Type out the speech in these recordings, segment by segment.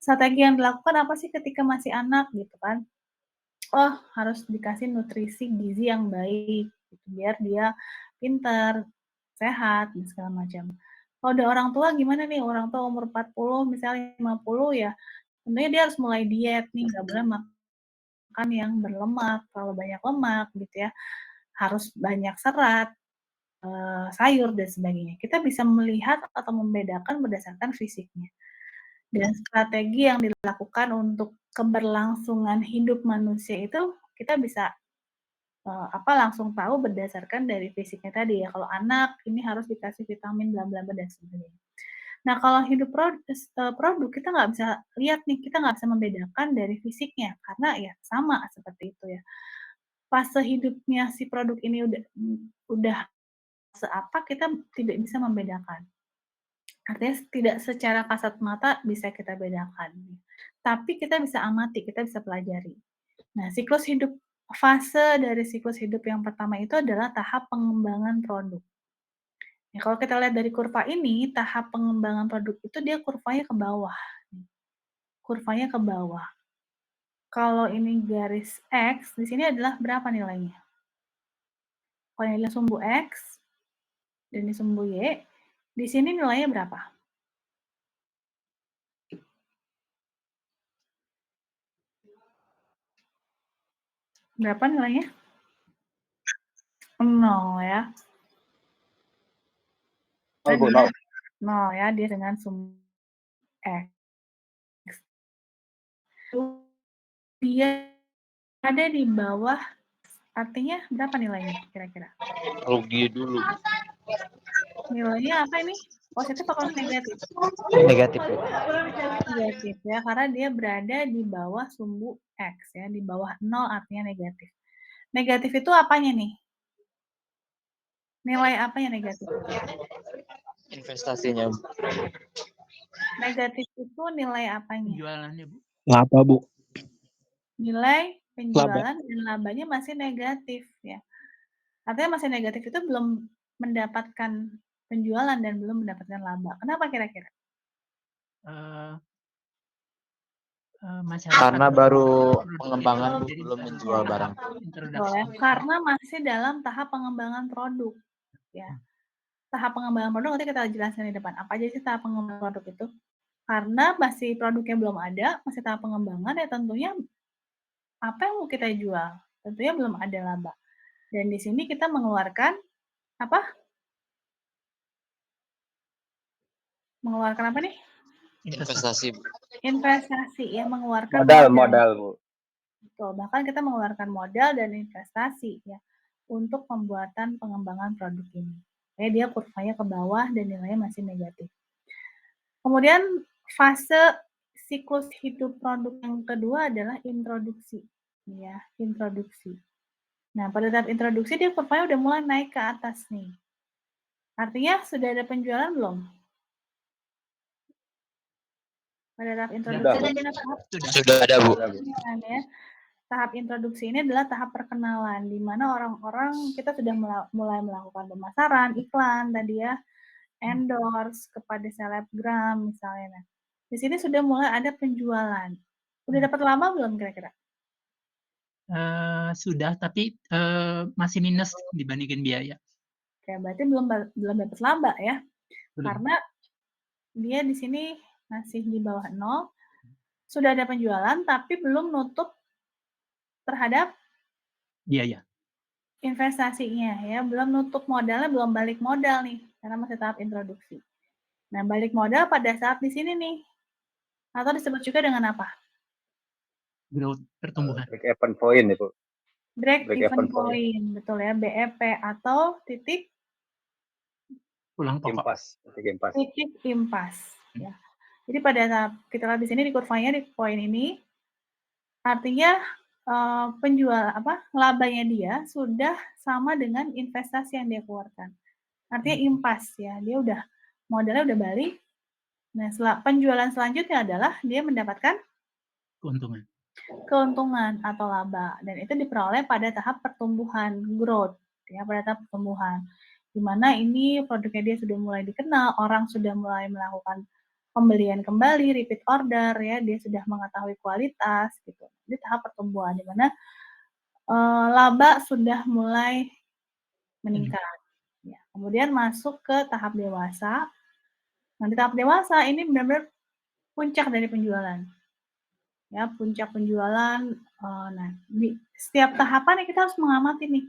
Strategi yang dilakukan apa sih ketika masih anak gitu kan? Oh, harus dikasih nutrisi gizi yang baik gitu, biar dia pinter, sehat, dan segala macam. Kalau udah orang tua gimana nih? Orang tua umur 40 misalnya 50 ya, tentunya dia harus mulai diet nih, nggak boleh makan yang berlemak, kalau banyak lemak gitu ya, harus banyak serat, sayur dan sebagainya. Kita bisa melihat atau membedakan berdasarkan fisiknya. Dan strategi yang dilakukan untuk keberlangsungan hidup manusia itu kita bisa langsung tahu berdasarkan dari fisiknya tadi ya. Kalau anak ini harus dikasih vitamin bla bla bla dan sebagainya. Nah, kalau hidup produk kita nggak bisa lihat nih, kita nggak bisa membedakan dari fisiknya karena ya sama seperti itu ya. Fase hidupnya si produk ini udah seapa kita tidak bisa membedakan. Artinya tidak secara kasat mata bisa kita bedakan. Tapi kita bisa amati, kita bisa pelajari. Nah, fase dari siklus hidup yang pertama itu adalah tahap pengembangan produk. Ya, kalau kita lihat dari kurva ini, tahap pengembangan produk itu dia kurvanya ke bawah. Kurvanya ke bawah. Kalau ini garis X, di sini adalah berapa nilainya? Kalau ini adalah sumbu X, dan ini sumbu Y, di sini nilainya berapa? Berapa nilainya? 0 ya. Oh, Bu, Dia 0 ya, dia dengan sumbu X. Dia ada di bawah, artinya berapa nilainya kira-kira? rugi dulu. Nilainya apa ini? Positif atau negatif? Negatif, Bu. Negatif ya, karena dia berada di bawah sumbu X ya, di bawah 0 artinya negatif. Negatif itu apanya nih? Nilai apa yang negatif itu? Investasinya, Bu. Negatif itu nilai apanya? Jualannya, Bu. Laba, Bu. Nilai Laba. penjualan dan labanya masih negatif ya. Artinya masih negatif itu belum mendapatkan penjualan dan belum mendapatkan laba. Kenapa kira-kira? Masyarakat Karena baru produk pengembangan, itu Bu, jadi belum tahap menjual barang. Betul ya, karena masih dalam tahap pengembangan produk ya. Tahap pengembangan produk nanti kita jelaskan di depan. Apa aja sih tahap pengembangan produk itu? Karena masih produknya belum ada, masih tahap pengembangan ya tentunya apa yang mau kita jual? Tentunya belum ada laba. Dan di sini kita mengeluarkan apa? Mengeluarkan apa nih? Investasi, Bu. Investasi ya, mengeluarkan Modal, Bu. Betul, bahkan kita mengeluarkan modal dan investasi ya untuk pembuatan pengembangan produk ini. Dia kurvanya ke bawah dan nilainya masih negatif. Kemudian fase siklus hidup produk yang kedua adalah introduksi. Ya, introduksi. Nah, pada tahap introduksi dia kurvanya udah mulai naik ke atas nih. Artinya sudah ada penjualan belum? Pada tahap introduksi Sudah ada, Bu. ya. Tahap introduksi ini adalah tahap perkenalan, di mana orang-orang kita sudah mulai melakukan pemasaran, iklan tadi ya, endorse kepada selebgram misalnya. Nah, di sini sudah mulai ada penjualan. Udah dapat laba belum kira-kira? Sudah, tapi masih minus dibandingin biaya. Oke, berarti belum dapat laba ya. Belum. Karena dia di sini masih di bawah 0. Sudah ada penjualan tapi belum nutup terhadap biaya. Investasinya ya, belum nutup modalnya, belum balik modal nih, karena masih tahap introduksi. Nah, balik modal pada saat di sini nih, atau disebut juga dengan apa? Growth, pertumbuhan. Break even point itu. Break even point, betul ya, BEP atau titik pulang pokok. Titik impas. Ya. Jadi pada saat kita lihat di sini di kurvanya di poin ini, artinya labanya dia sudah sama dengan investasi yang dia keluarkan. Artinya impas ya, dia udah modalnya udah balik. Nah, penjualan selanjutnya adalah dia mendapatkan keuntungan atau laba, dan itu diperoleh pada tahap pertumbuhan, growth ya, pada tahap pertumbuhan. Di mana ini produknya dia sudah mulai dikenal, orang sudah mulai melakukan pembelian kembali, repeat order ya, dia sudah mengetahui kualitas gitu. Di tahap pertumbuhan di mana, laba sudah mulai meningkat, ya. Kemudian masuk ke tahap dewasa. Nah, di tahap dewasa ini benar-benar puncak dari penjualan. Ya, puncak penjualan, nah di setiap tahapan kita harus mengamati nih,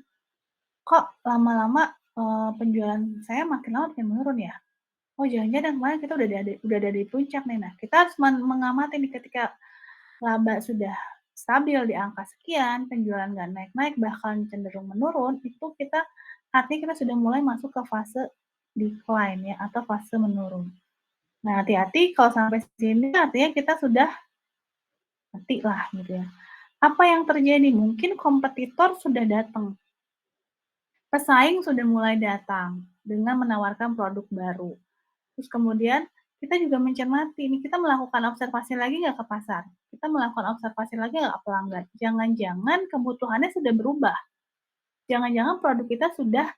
kok lama-lama, penjualan saya makin lama makin menurun ya? Oh, jangan-jangan kemarin kita udah ada di puncak nih. Nah, kita harus mengamati nih ketika laba sudah stabil di angka sekian, penjualan nggak naik-naik, bahkan cenderung menurun, itu artinya kita sudah mulai masuk ke fase decline ya, atau fase menurun. Nah, hati-hati kalau sampai sini artinya kita sudah mati lah gitu ya. Apa yang terjadi? Mungkin kompetitor sudah datang, pesaing sudah mulai datang dengan menawarkan produk baru. Terus kemudian kita juga mencermati nih, kita melakukan observasi lagi nggak ke pasar? Kita melakukan observasi lagi nggak ke pelanggan? Jangan-jangan kebutuhannya sudah berubah. Jangan-jangan produk kita sudah,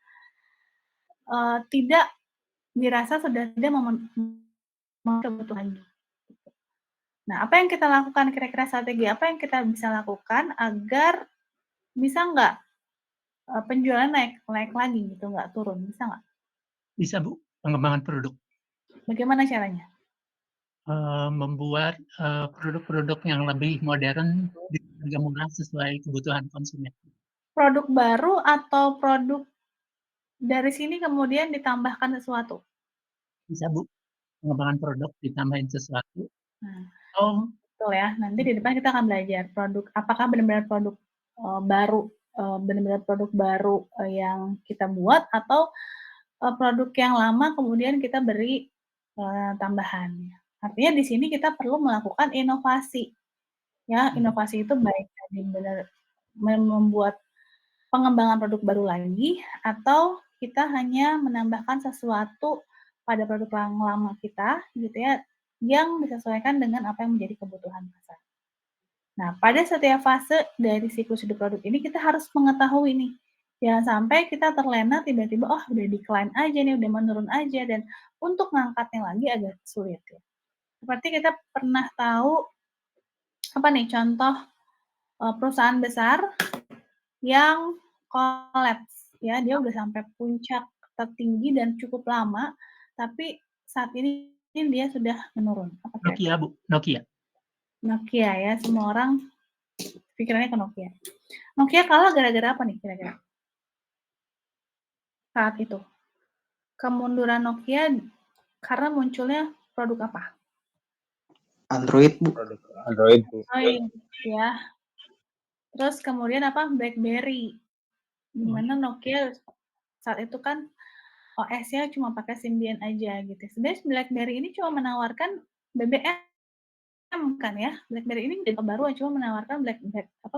tidak dirasa sudah tidak memenuhi kebutuhannya. Nah, apa yang kita lakukan kira-kira strategi apa yang kita bisa lakukan agar bisa nggak, penjualan naik naik lagi gitu, nggak turun, bisa nggak? Bisa Bu, pengembangan produk. Bagaimana caranya? Membuat, produk-produk yang lebih modern di harga murah sesuai kebutuhan konsumen. Produk baru atau produk dari sini kemudian ditambahkan sesuatu? Bisa Bu, pengembangan produk ditambahin sesuatu. Nah, Oh, betul ya, nanti di depan kita akan belajar produk apakah benar-benar produk, baru, benar-benar produk baru, yang kita buat atau, produk yang lama kemudian kita beri, tambahan. Artinya di sini kita perlu melakukan inovasi, ya, inovasi itu baik tadi benar membuat pengembangan produk baru lagi atau kita hanya menambahkan sesuatu pada produk yang lama kita gitu ya, yang disesuaikan dengan apa yang menjadi kebutuhan pasar. Nah, pada setiap fase dari siklus hidup produk ini kita harus mengetahui nih, jangan sampai kita terlena tiba-tiba, oh udah decline aja nih, udah menurun aja dan untuk ngangkatnya lagi agak sulit ya. Seperti kita pernah tahu, apa nih, contoh, perusahaan besar yang kolaps ya, dia udah sampai puncak tertinggi dan cukup lama, tapi saat ini dia sudah menurun. Apa Nokia kira-kira? Bu, Nokia. Nokia ya, semua orang pikirannya ke Nokia. Nokia kalah gara-gara apa nih kira-kira? Saat itu. Kemunduran Nokia karena munculnya produk apa? Android, Bu. Produk Android, Bu. Android ya. Terus kemudian apa? BlackBerry. Di mana Nokia saat itu kan OS-nya cuma pakai Symbian aja gitu. Sebenarnya BlackBerry ini cuma menawarkan BBM kan ya. BlackBerry ini baru cuma menawarkan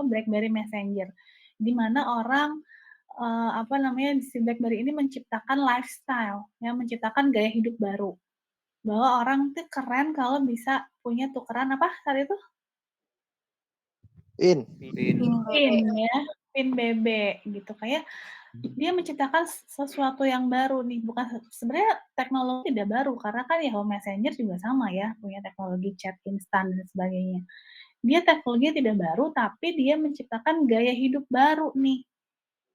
BlackBerry Messenger. Di mana orang apa namanya, si BlackBerry ini menciptakan lifestyle, ya, menciptakan gaya hidup baru. Bahwa orang tuh keren kalau bisa punya tukeran apa saat itu? PIN. PIN ya, PIN BB gitu. Kayak dia menciptakan sesuatu yang baru nih, bukan sebenarnya teknologi tidak baru karena kan Yahoo Messenger juga sama ya, punya teknologi chat instan dan sebagainya. Dia teknologinya tidak baru, tapi dia menciptakan gaya hidup baru nih,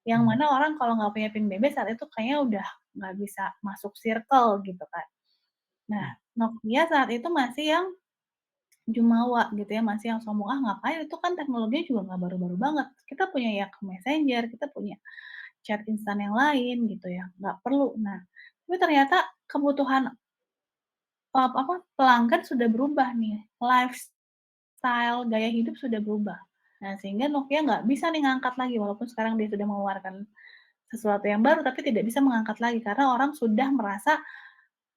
yang mana orang kalau nggak punya PIN BB saat itu kayaknya udah nggak bisa masuk circle gitu kan. Nah, Nokia saat itu masih yang jumawa gitu ya, masih yang sombong, "Ah ngapain itu kan teknologinya juga nggak baru-baru banget. Kita punya Yahoo Messenger, kita punya chat instan yang lain gitu ya, nggak perlu." Nah, tapi ternyata kebutuhan, pelanggan sudah berubah nih, lifestyle, gaya hidup sudah berubah. Nah, sehingga Nokia nggak bisa nih ngangkat lagi walaupun sekarang dia sudah mengeluarkan sesuatu yang baru, tapi tidak bisa mengangkat lagi karena orang sudah merasa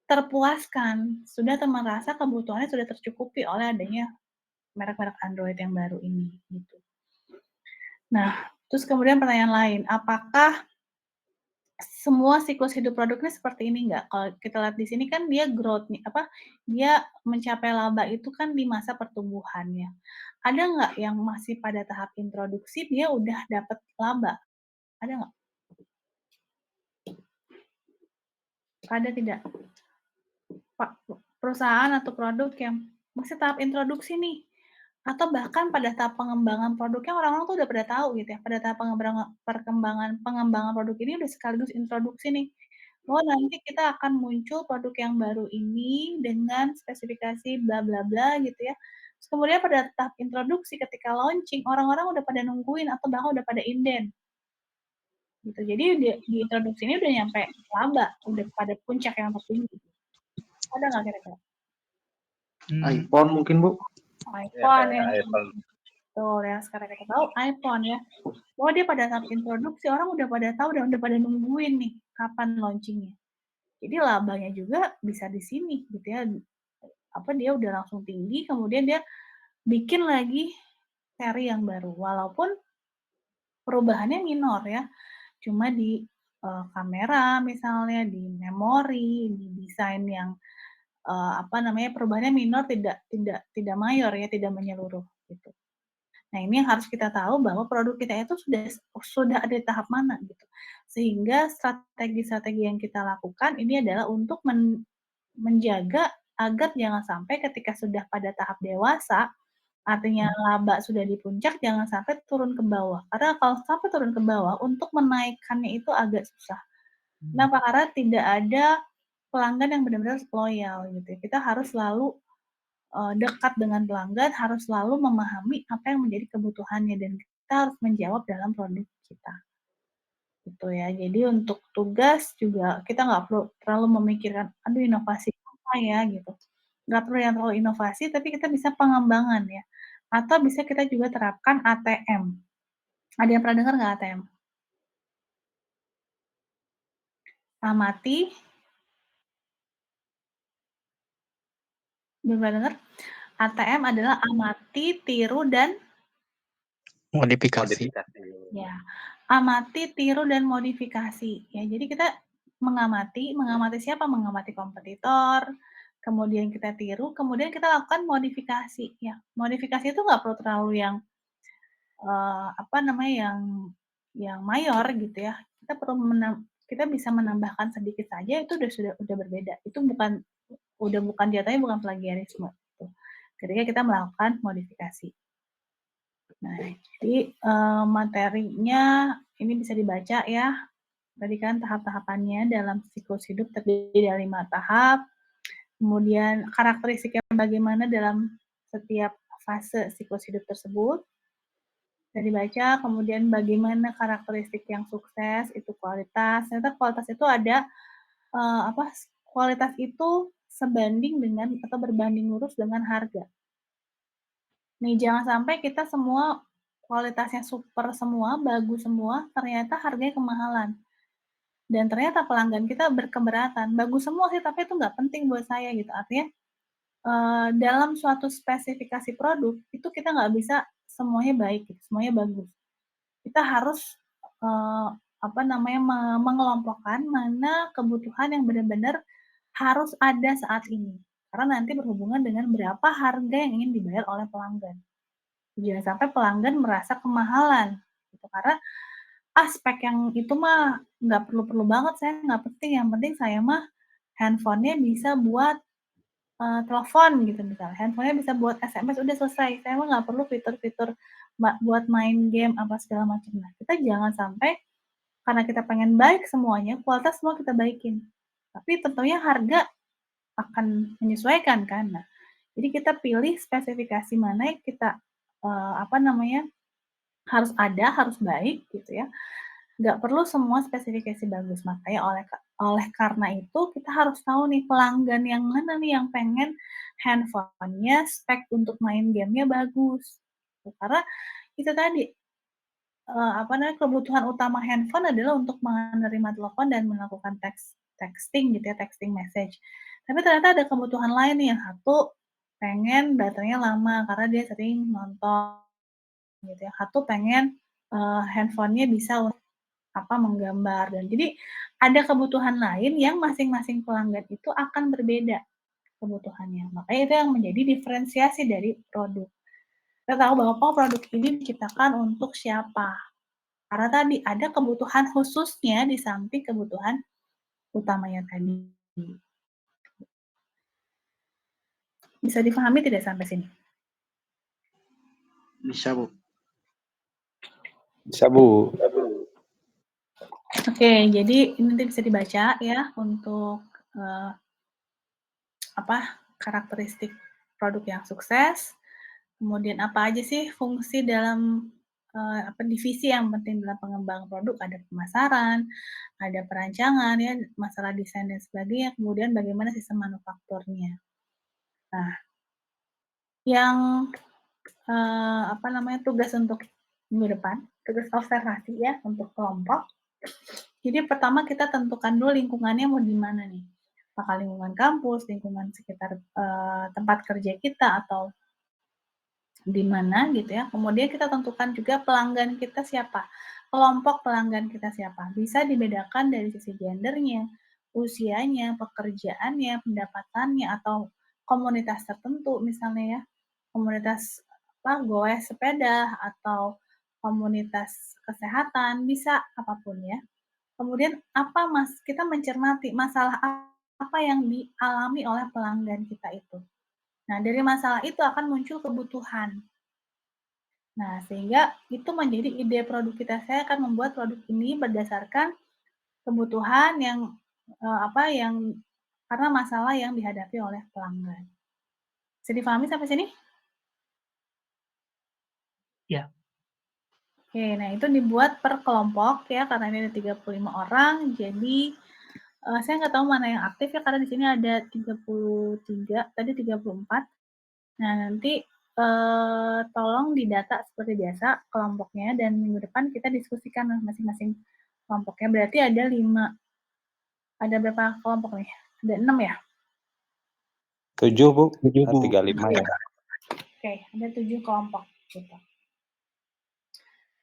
terpuaskan, sudah merasa kebutuhannya sudah tercukupi oleh adanya merek-merek Android yang baru ini, gitu. Nah, terus kemudian pertanyaan lain, apakah semua siklus hidup produknya seperti ini enggak? Kalau kita lihat di sini kan dia growth nih, dia mencapai laba itu kan di masa pertumbuhan ya. Ada nggak yang masih pada tahap introduksi dia udah dapat laba? Ada nggak? Ada tidak? Pak, perusahaan atau produk yang masih tahap introduksi nih, atau bahkan pada tahap pengembangan produknya orang-orang tuh udah pada tahu gitu ya, pada tahap pengembangan produk ini udah sekaligus introduksi nih, oh nanti kita akan muncul produk yang baru ini dengan spesifikasi bla bla bla gitu ya. Terus kemudian pada tahap introduksi ketika launching, orang-orang udah pada nungguin atau bahkan udah pada inden. Gitu. Jadi di introduksi ini udah nyampe laba, udah pada puncak yang tertinggi. Ada nggak kira-kira? iPhone mungkin, Bu. iPhone Ya, ya. iPhone. Betul, yang sekarang kita tahu iPhone ya. Oh dia pada tahap introduksi, orang udah pada tahu dan udah pada nungguin nih kapan launchingnya. Jadi labanya juga bisa di sini gitu ya. Apa dia udah langsung tinggi, kemudian dia bikin lagi seri yang baru. Walaupun perubahannya minor ya, cuma di kamera misalnya, di memori, di desain yang apa namanya perubahannya minor, tidak mayor ya, tidak menyeluruh gitu. Nah ini yang harus kita tahu bahwa produk kita itu sudah ada di tahap mana gitu. Sehingga strategi-strategi yang kita lakukan ini adalah untuk menjaga agar jangan sampai ketika sudah pada tahap dewasa, artinya laba sudah di puncak, jangan sampai turun ke bawah. Karena kalau sampai turun ke bawah, untuk menaikkannya itu agak susah. Kenapa? Karena tidak ada pelanggan yang benar-benar loyal gitu ya. Kita harus selalu dekat dengan pelanggan, harus selalu memahami apa yang menjadi kebutuhannya dan kita harus menjawab dalam produk kita. Gitu ya. Jadi untuk tugas juga kita nggak perlu terlalu memikirkan, "Aduh inovasi apa ya?" Gitu. Nggak perlu yang terlalu inovasi, tapi kita bisa pengembangan ya. Atau bisa kita juga terapkan ATM. Ada yang pernah dengar nggak ATM? Amati, belum pernah dengar? ATM adalah amati, tiru, dan Modifikasi. ya, amati, tiru, dan modifikasi. Ya, jadi kita mengamati siapa? Mengamati kompetitor, kemudian kita tiru, kemudian kita lakukan modifikasi. Ya, modifikasi itu nggak perlu terlalu yang apa namanya yang mayor gitu ya. Kita bisa menambahkan sedikit saja itu sudah berbeda. Itu bukan jatuhnya bukan plagiarisme. Gitu. Ketika kita melakukan modifikasi. Nah, jadi materinya ini bisa dibaca ya. Tadi kan tahap-tahapannya dalam siklus hidup terdiri dari 5 tahap. Kemudian karakteristiknya bagaimana dalam setiap fase siklus hidup tersebut. Bisa dibaca, kemudian bagaimana karakteristik yang sukses, itu kualitas. Ternyata kualitas itu ada kualitas itu sebanding dengan atau berbanding lurus dengan harga. Nih jangan sampai kita semua kualitasnya super semua, bagus semua, ternyata harganya kemahalan. Dan ternyata pelanggan kita berkeberatan, bagus semua sih tapi itu nggak penting buat saya gitu. Artinya dalam suatu spesifikasi produk itu kita nggak bisa semuanya baik gitu, semuanya bagus. Kita harus apa namanya mengelompokkan mana kebutuhan yang benar-benar harus ada saat ini. Karena nanti berhubungan dengan berapa harga yang ingin dibayar oleh pelanggan. Jangan sampai pelanggan merasa kemahalan, gitu. Karena aspek yang itu mah nggak perlu-perlu banget, saya nggak penting, yang penting saya mah handphone-nya bisa buat, telepon gitu misalnya, handphone-nya bisa buat SMS udah selesai, saya mah nggak perlu fitur-fitur buat main game apa segala macam. Nah, kita jangan sampai karena kita pengen baik semuanya, kualitas semua kita baikin. Tapi tentunya harga akan menyesuaikan kan. Nah, jadi kita pilih spesifikasi mana yang kita, apa namanya, harus ada, harus baik gitu ya. Nggak perlu semua spesifikasi bagus. Makanya oleh karena itu kita harus tahu nih pelanggan yang mana nih yang pengen handphone-nya spek untuk main game-nya bagus. Karena itu tadi, apa namanya, kebutuhan utama handphone adalah untuk menerima telepon dan melakukan texting gitu ya, texting message. Tapi ternyata ada kebutuhan lain nih, yang satu pengen baterainya lama karena dia sering nonton gitu ya, satu pengen, handphone-nya bisa menggambar dan jadi ada kebutuhan lain yang masing-masing pelanggan itu akan berbeda kebutuhannya. Makanya itu yang menjadi diferensiasi dari produk. Kita tahu bahwa produk ini diciptakan untuk siapa. Karena tadi ada kebutuhan khususnya di samping kebutuhan utamanya tadi. Bisa difahami tidak sampai sini? Bisa, Bu. Bisa, Bu. Oke, jadi ini nanti bisa dibaca ya untuk karakteristik produk yang sukses, kemudian apa aja sih fungsi dalam divisi yang penting dalam pengembangan produk, ada pemasaran, ada perancangan ya, masalah desain dan sebagainya, kemudian bagaimana sistem manufakturnya. Nah, yang tugas untuk minggu depan, tugas observasi ya untuk kelompok. Jadi pertama kita tentukan dulu lingkungannya mau di mana nih. Apakah lingkungan kampus, lingkungan sekitar tempat kerja kita atau di mana gitu ya. Kemudian kita tentukan juga pelanggan kita siapa, kelompok pelanggan kita siapa. Bisa dibedakan dari sisi gendernya, usianya, pekerjaannya, pendapatannya, atau komunitas tertentu misalnya ya. Komunitas goes sepeda atau komunitas kesehatan, bisa apapun ya. Kemudian kita mencermati masalah apa yang dialami oleh pelanggan kita itu. Nah, dari masalah itu akan muncul kebutuhan. Nah, sehingga itu menjadi ide produk kita. Saya akan membuat produk ini berdasarkan kebutuhan yang karena masalah yang dihadapi oleh pelanggan. Bisa difahami sampai sini? Ya. Oke, nah itu dibuat per kelompok ya, karena ini ada 35 orang, jadi saya nggak tahu mana yang aktif ya, karena di sini ada 33, tadi 34. Nah, nanti tolong didata seperti biasa kelompoknya, dan minggu depan kita diskusikan masing-masing kelompoknya. Berarti ada berapa kelompok nih? Ada 6 ya? 7, Bu. 7, Bu. 35 ya. Oke, ada 7 kelompok gitu.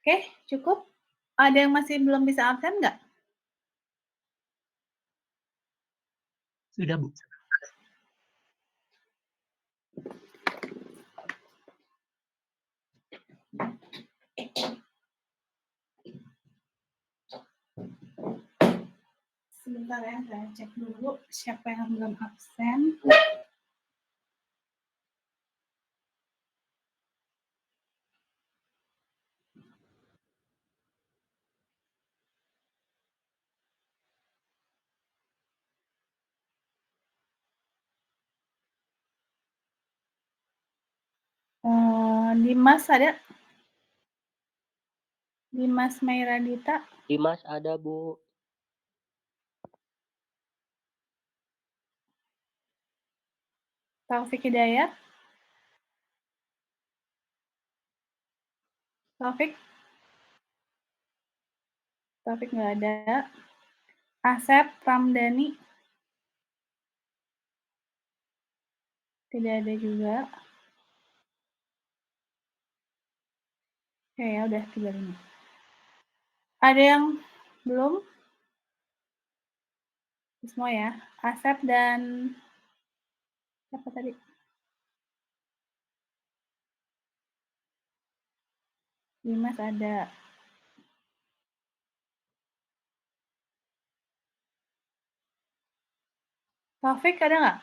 Oke, cukup? Ada yang masih belum bisa absen nggak? Sudah, Bu. Sebentar ya, saya cek dulu siapa yang belum absen. Dimas ada? Dimas Mairadita? Dimas ada, Bu. Taufik Hidayat? Taufik nggak ada. Asep Ramdhani? Tidak ada juga. Oke, ya udah 35. Ada yang belum? Semua ya. Asep dan siapa tadi? Dimas ada. Taufik ada nggak?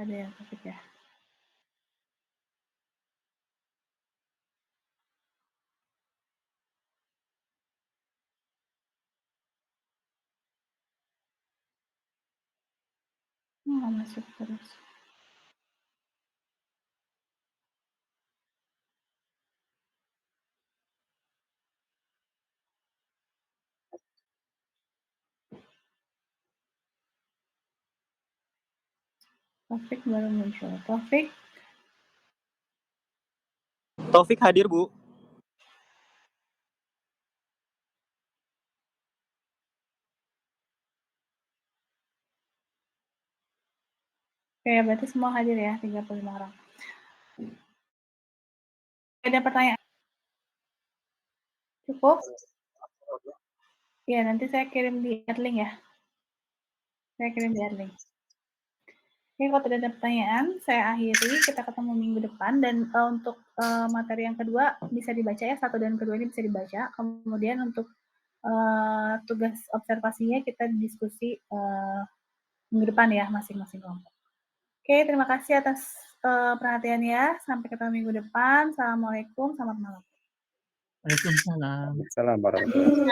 Ada ya, Taufik ya. Nggak masuk terus. Taufik baru muncul. Taufik? Taufik hadir, Bu. Oke, berarti semua hadir ya, 35 orang. Ada pertanyaan? Cukup? Ya, nanti saya kirim di Airlink ya. Saya kirim di Airlink. Oke, kalau tidak ada pertanyaan, saya akhiri. Kita ketemu minggu depan. Dan untuk materi yang kedua bisa dibaca ya, 1 dan kedua ini bisa dibaca. Kemudian untuk tugas observasinya kita diskusi minggu depan ya masing-masing kelompok. Oke, terima kasih atas perhatiannya. Sampai ketemu minggu depan. Assalamualaikum, selamat malam. Waalaikumsalam. Waalaikumsalam warahmatullahi wabarakatuh.